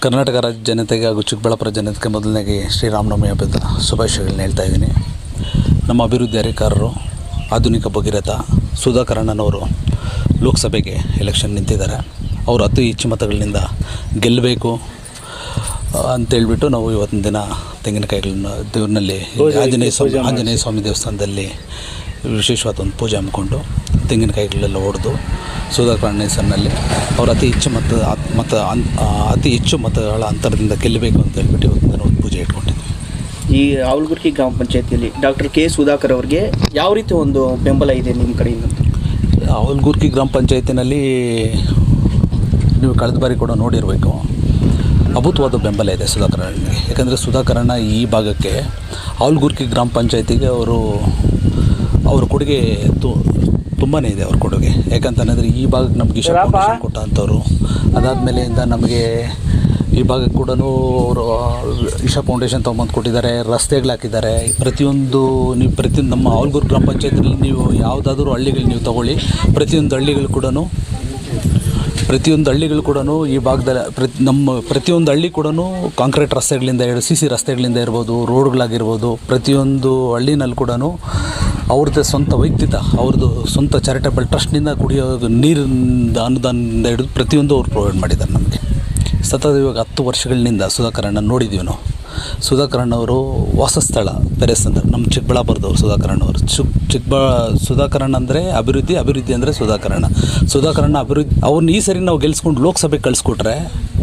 ಕರ್ನಾಟಕ ರಾಜ್ಯ ಜನತೆಗೆ ಹಾಗೂ ಚಿಕ್ಕಬಳ್ಳಾಪುರ ಜನತೆಗೆ ಮೊದಲನೇಗೆ ಶ್ರೀರಾಮನವಮಿ ಹಬ್ಬದ ಶುಭಾಶಯಗಳನ್ನ ಹೇಳ್ತಾ ಇದ್ದೀನಿ. ನಮ್ಮ ಅಭಿವೃದ್ಧಿ ಅಧಿಕಾರರು ಆಧುನಿಕ ಭಗೀರಥ ಸುಧಾಕರ್ ಅಣ್ಣನವರು ಲೋಕಸಭೆಗೆ ಎಲೆಕ್ಷನ್ ನಿಂತಿದ್ದಾರೆ. ಅವರು ಅತಿ ಹೆಚ್ಚು ಮತಗಳಿಂದ ಗೆಲ್ಲಬೇಕು ಅಂತೇಳ್ಬಿಟ್ಟು ನಾವು ಇವತ್ತಿನ ದಿನ ತೆಂಗಿನಕಾಯಿಗಳನ್ನ ದೇವ್ರಿನಲ್ಲಿ ಆಂಜನೇಯ ಸ್ವಾಮಿ ದೇವಸ್ಥಾನದಲ್ಲಿ ವಿಶೇಷವಾದ ಒಂದು ಪೂಜೆ ಹಮ್ಮಿಕೊಂಡು ತೆಂಗಿನಕಾಯಿಗಳೆಲ್ಲ ಹೊಡೆದು ಸುಧಾಕರ್ ಅಣ್ಣ ಹೆಸರಿನಲ್ಲಿ ಅವರು ಅತಿ ಹೆಚ್ಚು ಮತಗಳ ಅಂತರದಿಂದ ಗೆಲ್ಲಬೇಕು ಅಂತ ಹೇಳ್ಬಿಟ್ಟು ಇವತ್ತಿನ ದಿನ ಒಂದು ಪೂಜೆ ಇಟ್ಕೊಂಡಿದ್ವಿ. ಈ ಆವಲಗುರ್ಕಿ ಗ್ರಾಮ ಪಂಚಾಯತಿಯಲ್ಲಿ ಡಾಕ್ಟರ್ ಕೆ ಸುಧಾಕರ್ ಅವರಿಗೆ ಯಾವ ರೀತಿ ಒಂದು ಬೆಂಬಲ ಇದೆ ನಿಮ್ಮ ಕಡೆಯಿಂದ? ಆವಲಗುರ್ಕಿ ಗ್ರಾಮ ಪಂಚಾಯತಿನಲ್ಲಿ ನೀವು ಕಳೆದ ಬಾರಿ ಕೂಡ ನೋಡಿರಬೇಕು, ಅಭೂತವಾದ ಬೆಂಬಲ ಇದೆ ಸುಧಾಕರ್ ಅಣ್ಣನಿಗೆ. ಯಾಕಂದರೆ ಸುಧಾಕರ್ ಅಣ್ಣ ಈ ಭಾಗಕ್ಕೆ ಆವಲಗುರ್ಕಿ ಗ್ರಾಮ ಪಂಚಾಯತಿಗೆ ಅವ್ರ ಕೊಡುಗೆ ತುಂಬಾ ಇದೆ. ಅವ್ರ ಕೊಡುಗೆ ಯಾಕಂತಂದರೆ ಈ ಭಾಗಕ್ಕೆ ನಮಗೆ ಇಶಾ ಫೌಂಡೇಶನ್ ಕೊಟ್ಟಂಥವ್ರು, ಅದಾದಮೇಲೆಯಿಂದ ನಮಗೆ ಈ ಭಾಗಕ್ಕೆ ಕೂಡ ಅವರು ಇಶಾ ಫೌಂಡೇಶನ್ ತೊಗೊಂಬಂದು ಕೊಟ್ಟಿದ್ದಾರೆ, ರಸ್ತೆಗಳು ಹಾಕಿದ್ದಾರೆ. ಪ್ರತಿಯೊಂದು ನಮ್ಮ ಆವಲಗುರ್ಕಿ ಗ್ರಾಮ ಪಂಚಾಯತಿಯಲ್ಲಿ ನೀವು ಯಾವುದಾದ್ರೂ ಹಳ್ಳಿಗಳು ನೀವು ತೊಗೊಳ್ಳಿ, ಪ್ರತಿಯೊಂದು ಹಳ್ಳಿಗಳು ಕೂಡ ಈ ಭಾಗದಲ್ಲಿ ಪ್ರತಿಯೊಂದು ಹಳ್ಳಿ ಕೂಡ ಕಾಂಕ್ರೀಟ್ ರಸ್ತೆಗಳಿಂದ CC ರಸ್ತೆಗಳಿಂದ ಇರ್ಬೋದು, ರೋಡ್ಗಳಾಗಿರ್ಬೋದು, ಪ್ರತಿಯೊಂದು ಹಳ್ಳಿನಲ್ಲಿ ಕೂಡ ಅವ್ರದ್ದೇ ಸ್ವಂತ ವೈಯಕ್ತಿಕ ಅವ್ರದ್ದು ಸ್ವಂತ ಚಾರಿಟಬಲ್ ಟ್ರಸ್ಟ್ನಿಂದ ಕುಡಿಯೋ ನೀರಿನ ಅನುದಾನದಿಂದ ಹಿಡಿದು ಪ್ರತಿಯೊಂದು ಅವ್ರು ಪ್ರೊವೈಡ್ ಮಾಡಿದ್ದಾರೆ ನಮಗೆ. ಸತತ ಇವಾಗ 10 ವರ್ಷಗಳಿಂದ ಸುಧಾಕರ್ ಅಣ್ಣ ನೋಡಿದ್ದೀವಿ ನಾವು. ಸುಧಾಕರ್ ಅಣ್ಣವರು ವಾಸಸ್ಥಳ ಪೆರೇಸ್ ಅಂದರೆ ನಮ್ಮ ಚಿಕ್ಕಬಳ್ಳಾಪುರದವರು ಸುಧಾಕರ್ ಅಣ್ಣವರು. ಸುಧಾಕರ್ ಅಣ್ಣ ಅಂದರೆ ಅಭಿವೃದ್ಧಿ ಅಂದರೆ ಸುಧಾಕರ್ ಅಣ್ಣ ಅಭಿವೃದ್ಧಿ. ಅವ್ರನ್ನ ಈ ಸರಿ ನಾವು ಗೆಲ್ಸ್ಕೊಂಡು ಲೋಕಸಭೆಗೆ ಕಳಿಸ್ಕೊಟ್ರೆ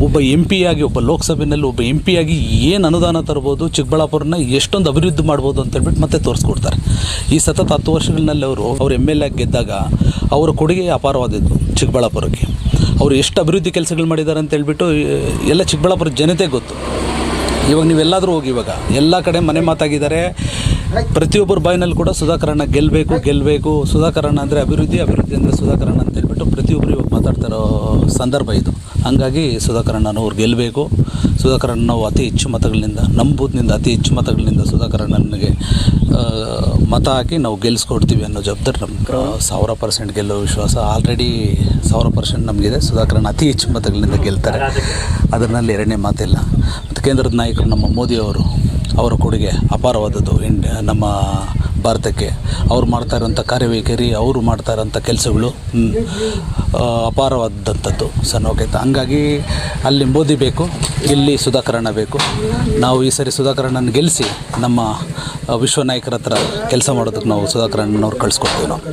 ಒಬ್ಬ MP ಆಗಿ ಲೋಕಸಭೆಯಲ್ಲಿ ಒಬ್ಬ MP ಆಗಿ ಏನು ಅನುದಾನ ತರ್ಬೋದು, ಚಿಕ್ಕಬಳ್ಳಾಪುರನ ಎಷ್ಟೊಂದು ಅಭಿವೃದ್ಧಿ ಮಾಡ್ಬೋದು ಅಂತೇಳ್ಬಿಟ್ಟು ಮತ್ತೆ ತೋರಿಸ್ಕೊಡ್ತಾರೆ. ಈ ಸತತ 10 ವರ್ಷಗಳಲ್ಲಿ ಅವರು MLA ಆಗಿ ಗೆದ್ದಾಗ ಅವರ ಕೊಡುಗೆ ಅಪಾರವಾದದ್ದು ಚಿಕ್ಕಬಳ್ಳಾಪುರಕ್ಕೆ. ಅವರು ಎಷ್ಟು ಅಭಿವೃದ್ಧಿ ಕೆಲಸಗಳು ಮಾಡಿದ್ದಾರೆ ಅಂತೇಳ್ಬಿಟ್ಟು ಎಲ್ಲ ಚಿಕ್ಕಬಳ್ಳಾಪುರ ಜನತೆಗೆ ಗೊತ್ತು. ಇವಾಗ ನೀವೆಲ್ಲಾದರೂ ಹೋಗಿ, ಇವಾಗ ಎಲ್ಲ ಕಡೆ ಮನೆ ಮಾತಾಗಿದ್ದಾರೆ. ಪ್ರತಿಯೊಬ್ಬರ ಬಾಯಿನಲ್ಲಿ ಕೂಡ ಸುಧಾಕರ್ ಅಣ್ಣ ಗೆಲ್ಲಬೇಕು, ಸುಧಾಕರ್ ಅಣ್ಣ ಅಂದರೆ ಅಭಿವೃದ್ಧಿ ಅಂದರೆ ಸುಧಾಕರ್ ಅಣ್ಣ ಅಂತ ಹೇಳ್ಬಿಟ್ಟು ಪ್ರತಿಯೊಬ್ಬರು ಇವಾಗ ಮಾತಾಡ್ತಾರೋ ಸಂದರ್ಭ ಇದು. ಹಾಗಾಗಿ ಸುಧಾಕರ್ ಅಣ್ಣನವ್ರು ಗೆಲ್ಲಬೇಕು. ಸುಧಾಕರ್ ಅಣ್ಣ ನಾವು ಅತಿ ಹೆಚ್ಚು ಮತಗಳಿಂದ, ನಮ್ಮ ಬೂತ್ನಿಂದ ಅತಿ ಹೆಚ್ಚು ಮತಗಳಿಂದ ಸುಧಾಕರ್ ಅಣ್ಣನಿಗೆ ಮತ ಹಾಕಿ ನಾವು ಗೆಲ್ಲಿಸ್ಕೊಡ್ತೀವಿ ಅನ್ನೋ ಜವಾಬ್ದಾರಿ ನಮ್ಗೆ 1000% ಗೆಲ್ಲೋ ವಿಶ್ವಾಸ ಆಲ್ರೆಡಿ 1000% ನಮಗಿದೆ. ಸುಧಾಕರ್ ಅಣ್ಣ ಅತಿ ಹೆಚ್ಚು ಮತಗಳಿಂದ ಗೆಲ್ತಾರೆ, ಅದರಲ್ಲಿ ಎರಡನೇ ಮಾತಿಲ್ಲ. ಮತ್ತು ಕೇಂದ್ರದ ನಾಯಕರು ನಮ್ಮ ಮೋದಿಯವರು, ಅವರ ಕೊಡುಗೆ ಅಪಾರವಾದದ್ದು ನಮ್ಮ ಭಾರತಕ್ಕೆ. ಅವ್ರು ಮಾಡ್ತಾ ಇರೋಂಥ ಕಾರ್ಯವೈಖರಿ, ಅವರು ಮಾಡ್ತಾ ಇರೋಂಥ ಕೆಲಸಗಳು ಅಪಾರವಾದಂಥದ್ದು ಸಣ್ಣೋಕೈತೆ. ಹಂಗಾಗಿ ಅಲ್ಲಿ ಮೋದಿ ಬೇಕು, ಇಲ್ಲಿ ಸುಧಾಕರ್ ಅಣ್ಣ ಬೇಕು. ನಾವು ಈ ಸರಿ ಸುಧಾಕರ್ ಅಣ್ಣನ ಗೆಲ್ಲಿಸಿ ನಮ್ಮ ವಿಶ್ವ ನಾಯಕರ ಹತ್ರ ಕೆಲಸ ಮಾಡೋದಕ್ಕೆ ನಾವು ಸುಧಾಕರ್ ಅಣ್ಣನವ್ರು ಕಳಿಸ್ಕೊಡ್ತೀವಿ ನಾವು.